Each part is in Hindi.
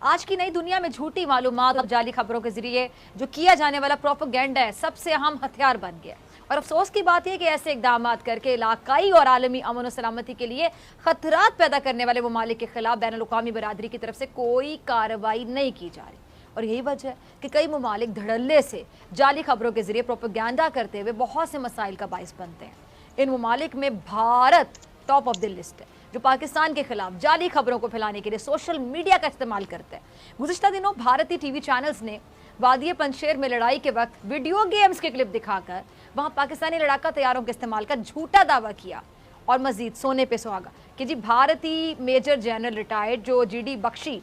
आज की नई दुनिया में झूठी मालूमात और जाली खबरों के जरिए जो किया जाने वाला प्रोपेगेंडा है सबसे अहम हथियार बन गया। और अफसोस की बात है कि ऐसे इकदाम करके इलाकाई और आलमी अमन और सलामती के लिए खतरात पैदा करने वाले ममालिक के खिलाफ बैनुल-अक़वामी बरादरी की तरफ से कोई कार्रवाई नहीं की जा रही। और यही वजह है कि कई ममालिक धड़ल्ले से जाली खबरों के जरिए प्रोपेगेंडा करते हुए बहुत से मसाइल का बाइस बनते हैं। इन ममालिक में Bharat top of the list है, जो पाकिस्तान के खिलाफ जाली खबरों को फैलाने के लिए सोशल मीडिया का इस्तेमाल करते हैं। गुज़िश्ता दिनों भारतीय टीवी चैनल्स ने वादिये पंजशेर में लड़ाई के वक्त वीडियो गेम्स के क्लिप दिखाकर वहां पाकिस्तानी लड़ाका तैयारों के इस्तेमाल का झूठा दावा किया और मजीद सोने पे सुहागा कि जी भारतीय मेजर जनरल रिटायर्ड जो GD बख्शी,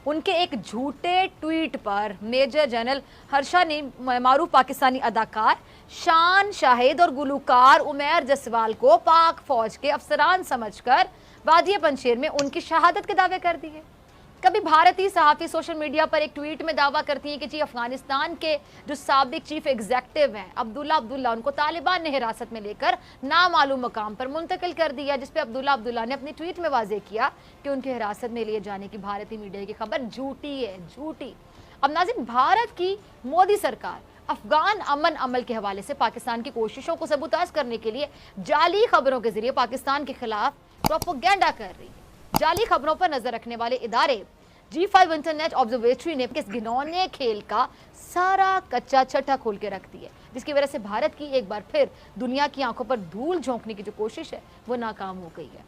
उनके एक झूठे ट्वीट पर मेजर जनरल हर्षा ने मारूफ पाकिस्तानी अदाकार शान शाहिद और गुलूकार उमैर जसवाल को पाक फौज के अफसरान समझकर वादिये पंजशेर में उनकी शहादत के दावे कर दिए। कभी भारतीय सहाफ़ी सोशल मीडिया पर एक ट्वीट में दावा करती हैं कि जी अफगानिस्तान के जो साबिक चीफ एग्जेक्टिव हैं अब्दुल्ला, उनको तालिबान ने हिरासत में लेकर नामालूम मकाम पर मुंतकिल कर दिया, जिसपे अब्दुल्ला ने अपनी ट्वीट में वाजे किया कि उनके हिरासत में लिए जाने की भारतीय मीडिया की खबर झूठी है, झूठी। अब नाज़रीन, भारत की मोदी सरकार अफगान अमन अमल के हवाले से पाकिस्तान की कोशिशों को सबूताज करने के लिए जाली खबरों के जरिए पाकिस्तान के खिलाफ प्रोपेगेंडा कर रही है। जाली खबरों पर नजर रखने वाले इदारे G5 इंटरनेट ऑब्जर्वेटरी ने इस घिनौने खेल का सारा कच्चा छठा खोल के रख दिया, जिसकी वजह से भारत की एक बार फिर दुनिया की आंखों पर धूल झोंकने की जो कोशिश है वो नाकाम हो गई है।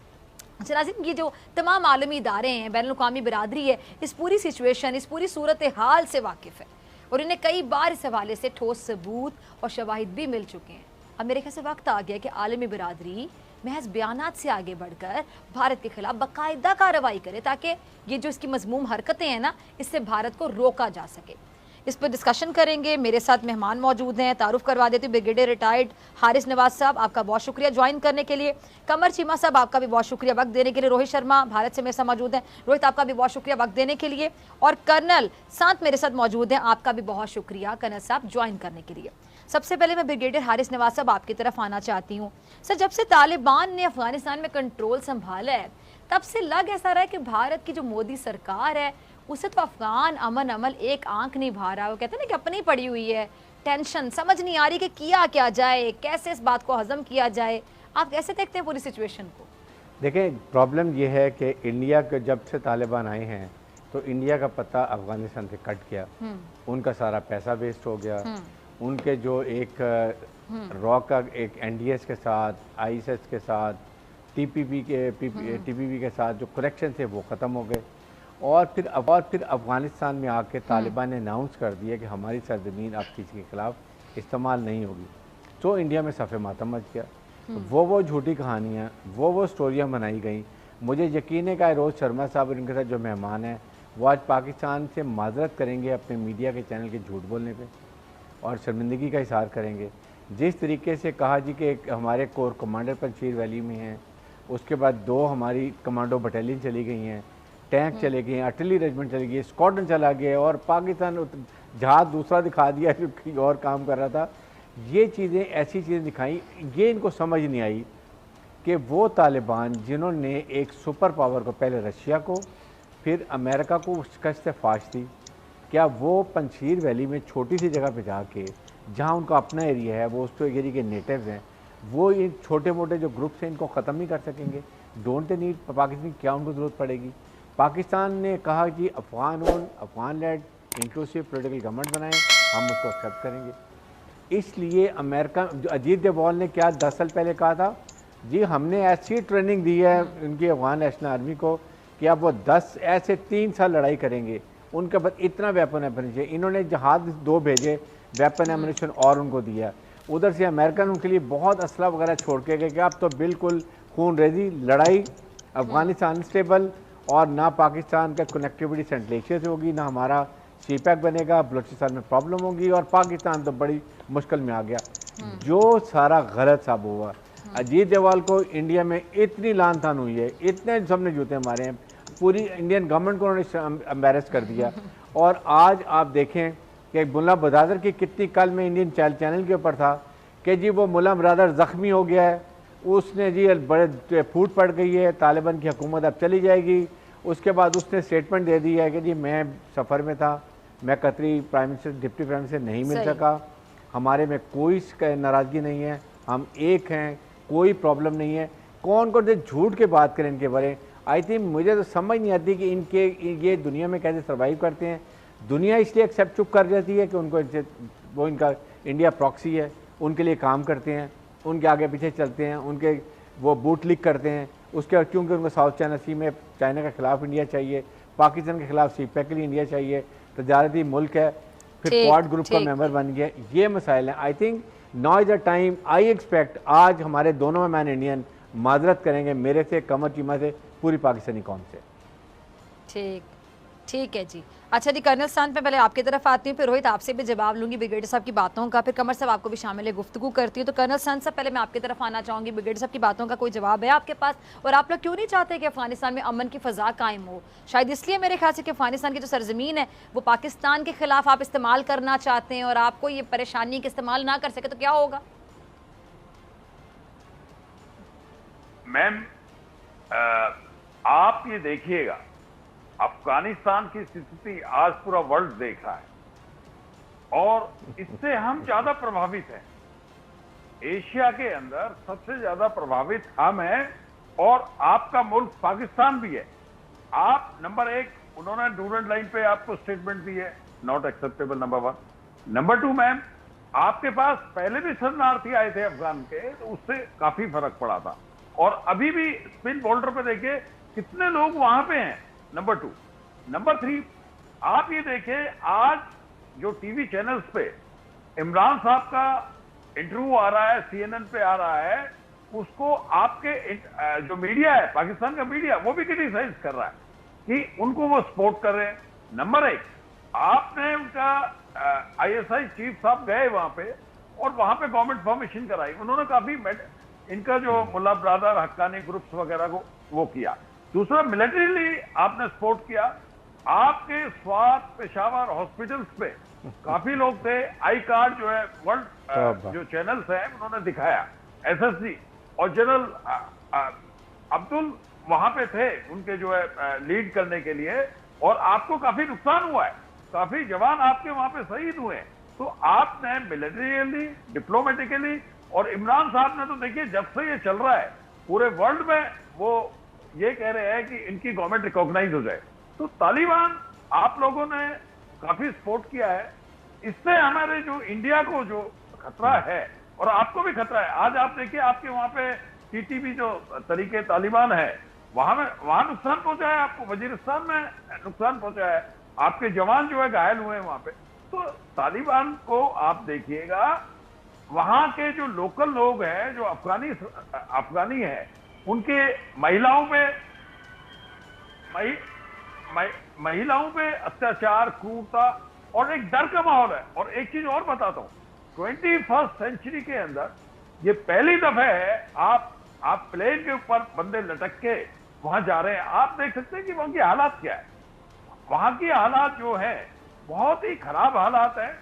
नाज़रीन, ये जो तमाम आलमी इदारे हैं, बैनुल-अक़वामी बिरादरी है, इस पूरी सिचुएशन, इस पूरी सूरत हाल से वाकिफ़ है और इन्हें कई बार इस हवाले से ठोस सबूत और शवाहिद भी मिल चुके हैं। अब मेरे ख्याल से वक्त आ गया कि आलमी बिरादरी महज बयानात से आगे बढ़कर भारत के खिलाफ बाकायदा कार्रवाई करे, ताकि ये जो इसकी मजमूम हरकतें हैं ना, इससे भारत को रोका जा सके। इस पर डिस्कशन करेंगे। मेरे साथ मेहमान मौजूद हैं। तारुफ करवा देती हूँ, ब्रिगेडियर रिटायर्ड हारिस नवाज साहब, आपका बहुत शुक्रिया ज्वाइन करने के लिए। कमर चीमा साहब, आपका भी बहुत शुक्रिया वक्त देने के लिए। रोहित शर्मा भारत से मेरे साथ मौजूद हैं। रोहित, आपका भी बहुत शुक्रिया वक्त देने के लिए। और कर्नल साथ मेरे साथ मौजूद हैं, आपका भी बहुत शुक्रिया कर्नल साहब ज्वाइन करने के लिए। सबसे पहले मैं ब्रिगेडियर हारिस नवाज साहब आपकी तरफ आना चाहती हूँ। सर, जब से तालिबान ने अफगानिस्तान में कंट्रोल संभाला है, तब से लग ऐसा रहा है कि भारत की जो मोदी सरकार है उसे तो अफगान अमन अमल एक आंख नहीं भा रहा है। वो कहते हैं ना कि अपनी पड़ी हुई है, टेंशन समझ नहीं आ रही कि किया क्या जाए, कैसे इस बात को हजम किया जाए। आप कैसे देखते हैं पूरी सिचुएशन को? देखें, प्रॉब्लम ये है कि इंडिया के जब से तालिबान आए हैं तो इंडिया का पता अफगानिस्तान से कट गया, उनका सारा पैसा वेस्ट हो गया, उनके जो एक रॉ का एक NDS के साथ, ISIS के साथ, TPP के साथ जो कनेक्शन थे वो ख़त्म हो गए। और फिर अफ़गानिस्तान में आके तालिबान ने अनाउंस कर दिया कि हमारी सरजमीन अब किसी के खिलाफ इस्तेमाल नहीं होगी। तो इंडिया में सफ़े मातम मच गया। वो झूठी कहानियाँ, वो स्टोरियाँ बनाई गई। मुझे यकीन है कि रोहित शर्मा साहब और इनके साथ जो मेहमान हैं वो आज पाकिस्तान से माजरत करेंगे अपने मीडिया के चैनल के झूठ बोलने पर और शर्मिंदगी का इज़हार करेंगे। जिस तरीके से कहा जी कि हमारे कोर कमांडर पंजशीर वैली में हैं, उसके बाद 2 हमारी कमांडो बटालियन चली गई हैं, टैंक चले गए, आर्टिलरी रेजिमेंट चली गई, स्क्वाड्रन चला गया और पाकिस्तान जहाज़ दूसरा दिखा दिया जो कहीं और काम कर रहा था। ये चीज़ें ऐसी चीज़ें दिखाई, ये इनको समझ नहीं आई कि वो तालिबान जिन्होंने एक सुपर पावर को, पहले रशिया को फिर अमेरिका को शिकस्त फाश दी, क्या वो पंजशीर वैली में छोटी सी जगह पे जाके जहाँ उनका अपना एरिया है, वो उस एरिया के नेटिव्स हैं, वो इन छोटे मोटे जो ग्रुप्स हैं इनको ख़त्म नहीं कर सकेंगे? डोंट दे नीड पाकिस्तान, क्या उनको ज़रूरत पड़ेगी? पाकिस्तान ने कहा कि Afghan led inclusive political government बनाएं, हम उसको एक्सेप्ट करेंगे। इसलिए अमेरिका, जो अजीत डोभाल ने क्या 10 साल पहले कहा था, जी हमने ऐसी ट्रेनिंग दी है उनकी अफगान नेशनल आर्मी को कि अब वो 10 ऐसे 3 साल लड़ाई करेंगे, उनके बाद इतना वेपन चाहिए। इन्होंने जहाज 2 भेजे, वेपन एमुनेशन और उनको दिया। उधर से अमेरिकन उनके लिए बहुत असला वगैरह छोड़ के गए कि अब तो बिल्कुल खून रेजी लड़ाई, अफगानिस्तान स्टेबल और ना पाकिस्तान का कनेक्टिविटी सेंट्रल एशिया से होगी, ना हमारा CPEC बनेगा, बलूचिस्तान में प्रॉब्लम होगी और पाकिस्तान तो बड़ी मुश्किल में आ गया। जो सारा गलत साबित हुआ। अजीत डोभाल को इंडिया में इतनी लान तान हुई है, इतने सबने जूते मारे हैं, पूरी इंडियन गवर्नमेंट को उन्होंने एम्बेरस कर दिया। और आज आप देखें कि मुल्ला बरादर की कितनी, कल में इंडियन चैनल के ऊपर था कि जी वो मुल्ला बरादर ज़ख्मी हो गया है, उसने जी बड़े फूट पड़ गई है, तालिबान की हुकूमत अब चली जाएगी उसके बाद उसने स्टेटमेंट दे दी है कि जी मैं सफ़र में था, मैं कतरी prime minister deputy prime minister नहीं मिल सका, हमारे में कोई नाराज़गी नहीं है, हम एक हैं, कोई प्रॉब्लम नहीं है। कौन कौन से झूठ के बात करें इनके बारे। आई थिंक मुझे तो समझ नहीं आती कि ये दुनिया में कैसे सर्वाइव करते हैं। दुनिया इसलिए एक्सेप्ट चुप कर जाती है कि उनको वो इनका इंडिया प्रॉक्सी है, उनके लिए काम करते हैं, उनके आगे पीछे चलते हैं, उनके वो बूट लीक करते हैं। उसके बाद क्योंकि उनको साउथ चाइना सी में चाइना के खिलाफ इंडिया चाहिए, पाकिस्तान के खिलाफ सीपैक के लिए इंडिया चाहिए, तजारती मुल्क है, फिर क्वाड ग्रुप का मेंबर बन गया। ये मसाइल हैं। I think now is the time, I expect आज हमारे दोनों मैन इंडियन माजरत करेंगे, मेरे से, कमर चीमा से, पूरी पाकिस्तानी कौम से। ठीक है जी। अच्छा जी, कर्नल साहब पे पहले आपकी तरफ आती हूँ, फिर रोहित आपसे भी जवाब लूंगी ब्रिगेडियर साहब की बातों का, फिर कमर साहब आपको भी शामिल है गुफ्तगू करती हूँ। तो कर्नल साहब पहले मैं आपकी तरफ आना चाहूँगी, ब्रिगेडियर साहब की बातों का कोई जवाब है आपके पास? और आप लोग क्यों नहीं चाहते कि अफगानिस्तान में अमन की फ़ज़ा कायम हो? शायद इसलिए मेरे ख्याल से कि अफगानिस्तान की जो सरजमीन है वो पाकिस्तान के खिलाफ आप इस्तेमाल करना चाहते हैं, और आपको ये परेशानी कि इस्तेमाल ना कर सके तो क्या होगा? मैम, आप ये देखिएगा, अफगानिस्तान की स्थिति आज पूरा वर्ल्ड देख रहा है और इससे हम ज्यादा प्रभावित हैं। एशिया के अंदर सबसे ज्यादा प्रभावित हम हैं और आपका मुल्क पाकिस्तान भी है। आप नंबर एक, उन्होंने डूरेंट लाइन पे आपको स्टेटमेंट दी है, not acceptable, number one. Number two, ma'am, आपके पास पहले भी शरणार्थी आए थे अफगान के, तो उससे काफी फर्क पड़ा था, और अभी भी स्पिन बॉर्डर पे देखिए कितने लोग वहां पे हैं। Number two. नंबर थ्री, आप ये देखें आज जो टीवी चैनल्स पे इमरान साहब का इंटरव्यू आ रहा है, CNN पे आ रहा है, उसको आपके जो मीडिया है, पाकिस्तान का मीडिया, वो भी क्रिटिसाइज कर रहा है कि उनको वो सपोर्ट कर रहे हैं। नंबर एक, आपने उनका ISI चीफ साहब गए वहां पे और वहां पे गवर्नमेंट फॉर्मेशन कराई, उन्होंने काफी इनका जो मुल्ला ब्रादर हक्कानी ग्रुप्स वगैरह को वो किया। दूसरा, मिलिट्रीली आपने सपोर्ट किया। आपके स्वात पेशावर हॉस्पिटल्स पे काफी लोग थे, आई कार्ड जो है वर्ल्ड जो चैनल्स हैं उन्होंने दिखाया, SSG और जनरल अब्दुल वहां पे थे उनके जो है लीड करने के लिए, और आपको काफी नुकसान हुआ है, काफी जवान आपके वहां पे शहीद हुए हैं। तो आपने मिलिट्रीली, डिप्लोमेटिकली, और इमरान साहब ने तो देखिए जब से ये चल रहा है पूरे वर्ल्ड में वो ये कह रहे हैं कि इनकी गवर्नमेंट रिकॉग्नाइज हो जाए। तो तालिबान आप लोगों ने काफी सपोर्ट किया है, इससे हमारे जो इंडिया को जो खतरा है और आपको भी खतरा है। आज आप देखिए आपके वहां पे TTP जो तरीके तालिबान है वहां नुकसान पहुंचा है, आपको वजीरिस्तान में नुकसान पहुंचा है, आपके जवान जो है घायल हुए हैं वहां पे। तो तालिबान को आप देखिएगा, वहां के जो लोकल लोग हैं जो अफगानी है, उनके महिलाओं पे अत्याचार, क्रूरता और एक डर का माहौल है। और एक चीज और बताता हूं, 21st सेंचुरी के अंदर ये पहली दफा है आप प्लेन के ऊपर बंदे लटक के वहां जा रहे हैं। आप देख सकते हैं कि वहां की हालात क्या है। वहां की हालात जो है बहुत ही खराब हालात है।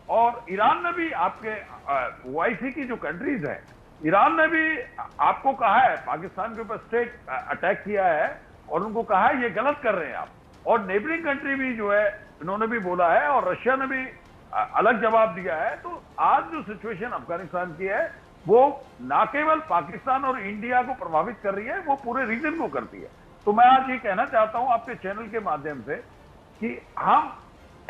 और ईरान ने भी, आपके OIC की जो कंट्रीज है, ईरान ने भी आपको कहा है, पाकिस्तान के ऊपर स्ट्रेट अटैक किया है और उनको कहा है ये गलत कर रहे हैं आप। और नेबरिंग कंट्री भी जो है इन्होंने भी बोला है, और रशिया ने भी अलग जवाब दिया है। तो आज जो सिचुएशन अफगानिस्तान की है वो ना केवल पाकिस्तान और इंडिया को प्रभावित कर रही है, वो पूरे रीजन को करती है। तो मैं आज ये कहना चाहता हूं आपके चैनल के माध्यम से कि हम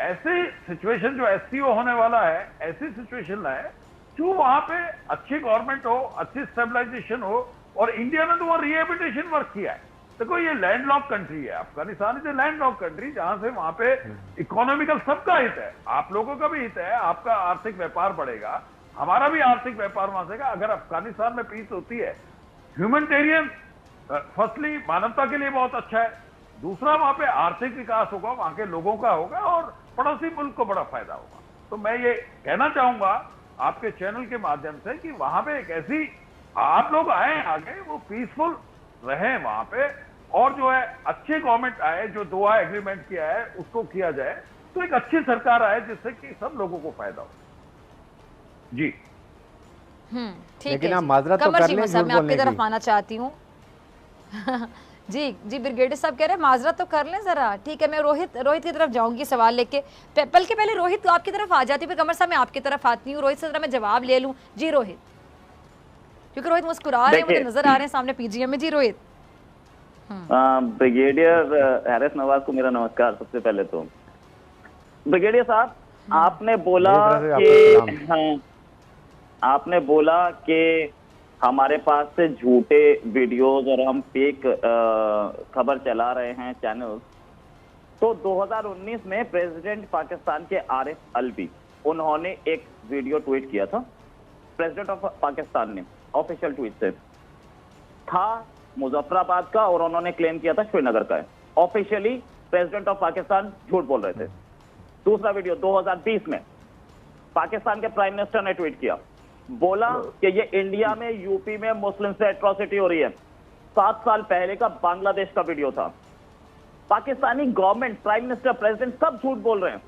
ऐसे सिचुएशन जो SCO होने वाला है, ऐसी सिचुएशन लाए जो वहां पे अच्छी गवर्नमेंट हो, अच्छी स्टेबलाइजेशन हो। और इंडिया ने तो वहां रिहेबिलिटेशन वर्क किया है। देखो ये लैंडलॉक कंट्री है, Afghanistan is a landlock country, जहां से वहां पे इकोनॉमिकल सबका हित है, आप लोगों का भी हित है, आपका आर्थिक व्यापार बढ़ेगा, हमारा भी आर्थिक व्यापार वहां से। अगर अफगानिस्तान में पीस होती है, ह्यूमैनिटेरियन फर्स्टली मानवता के लिए बहुत अच्छा है, दूसरा वहां पे आर्थिक विकास होगा, वहां के लोगों का होगा और पड़ोसी मुल्क को बड़ा फायदा होगा। तो मैं ये कहना चाहूंगा आपके चैनल के माध्यम से कि वहां पे एक ऐसी, आप लोग आए आगे, वो पीसफुल रहे वहां पे, और जो है अच्छी गवर्नमेंट आए, जो दोहा एग्रीमेंट किया है उसको किया जाए, तो एक अच्छी सरकार आए जिससे कि सब लोगों को फायदा हो। जी ठीक है। आप माजरत तो कमर कर चीमा लें, साहब, झूठ मैं आपकी बोलने तरफ की। आना चाहती हूँ। जी ब्रिगेडियर साहब कह रहे हैं माजरत तो कर लें जरा। ठीक है, मैं रोहित की तरफ जाऊंगी सवाल लेके। बल्कि पहले रोहित तो आपकी तरफ आ जाती, फिर कमर साहब मैं आपकी तरफ आती हूँ। रोहित से जरा मैं जवाब ले लूँ। जी रोहित, क्योंकि रोहित मुस्कुरा रहे हैं, मुझे नजर आ रहे हैं सामने पीजीएम में। जी रोहित। ब्रिगेडियर हैरिस नवाज को मेरा नमस्कार। सबसे पहले तो ब्रिगेडियर साहब, आपने बोला कि हमारे पास से झूठे वीडियोस और हम फेक खबर चला रहे हैं चैनल्स। तो 2019 में प्रेसिडेंट पाकिस्तान के आरिफ अलवी, उन्होंने एक वीडियो ट्वीट किया था। प्रेसिडेंट ऑफ पाकिस्तान ने ऑफिशियल ट्वीट से था मुजफ्फराबाद का, और उन्होंने क्लेम किया था श्रीनगर का है। ऑफिशियली प्रेसिडेंट ऑफ पाकिस्तान झूठ बोल रहे थे। दूसरा वीडियो 2020 में पाकिस्तान के प्राइम मिनिस्टर ने ट्वीट किया, बोला कि ये इंडिया में यूपी में मुस्लिम से एट्रोसिटी हो रही है। 7 साल पहले का बांग्लादेश का वीडियो था। Pakistani government, prime minister, president सब झूठ बोल रहे हैं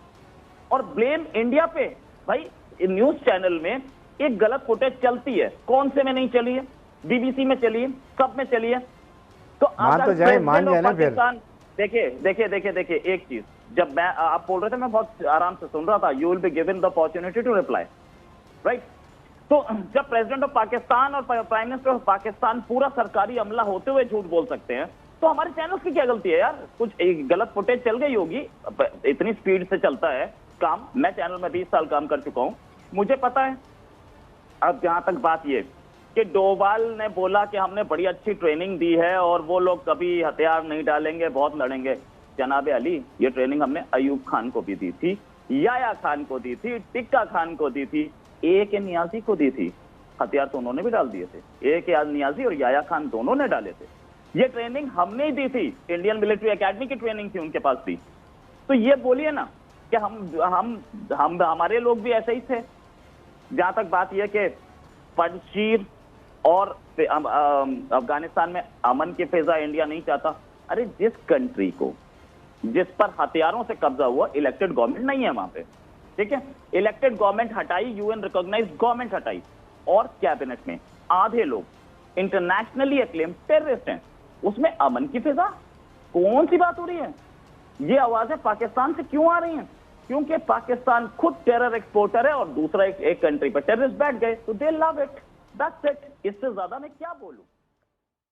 और ब्लेम इंडिया पे। भाई न्यूज चैनल में एक गलत फुटेज चलती है, कौन से में नहीं चली है? बीबीसी में चली है, सब में चली है। तो मान जाए ना फिर। देखिए एक चीज, जब मैं आप बोल रहे थे मैं बहुत आराम से सुन रहा था। You will be given the opportunity to reply, right? तो जब प्रेसिडेंट ऑफ पाकिस्तान और प्राइम मिनिस्टर ऑफ पाकिस्तान पूरा सरकारी अमला होते हुए झूठ बोल सकते हैं, तो हमारे चैनल की क्या गलती है यार? कुछ एक गलत फुटेज चल गई होगी, इतनी स्पीड से चलता है काम। मैं चैनल में 20 साल काम कर चुका हूं, मुझे पता है। अब जहां तक बात ये कि डोभाल ने बोला कि हमने बड़ी अच्छी ट्रेनिंग दी है और वो लोग कभी हथियार नहीं डालेंगे, बहुत लड़ेंगे। जनाब अली, ये ट्रेनिंग हमने अयूब खान को भी दी थी, याया खान को दी थी, टिक्का खान को दी थी, ए.के. नियाजी को दी थी। हथियार तो उन्होंने भी डाल दिए थे। ए.के. नियाजी और याया खान दोनों ने डाले थे। ये ट्रेनिंग हमने ही दी थी, इंडियन मिलिट्री एकेडमी की ट्रेनिंग थी उनके पास भी। तो ये बोलिए ना कि हम हमारे लोग भी ऐसे ही थे। जहां तक बात यह कि पंजशीर और अफगानिस्तान में अमन की फिजा इंडिया नहीं चाहता। अरे जिस कंट्री को, जिस पर हथियारों से कब्जा हुआ, इलेक्टेड गवर्नमेंट नहीं है वहां पे, ठीक है? इलेक्टेड गवर्नमेंट हटाई, यूएन रिकॉग्नाइज्ड गवर्नमेंट हटाई, और कैबिनेट में आधे लोग इंटरनेशनली एक्लेम टेररिस्ट हैं, उसमें अमन की फिजा? कौन सी बात हो रही है? ये आवाजें पाकिस्तान से क्यों आ रही हैं? क्योंकि पाकिस्तान खुद टेरर एक्सपोर्टर है और दूसरा एक कंट्री पर टेररिस्ट बैठ गए, तो दे लव इट, दैट्स इट। इससे ज्यादा मैं क्या बोलूं?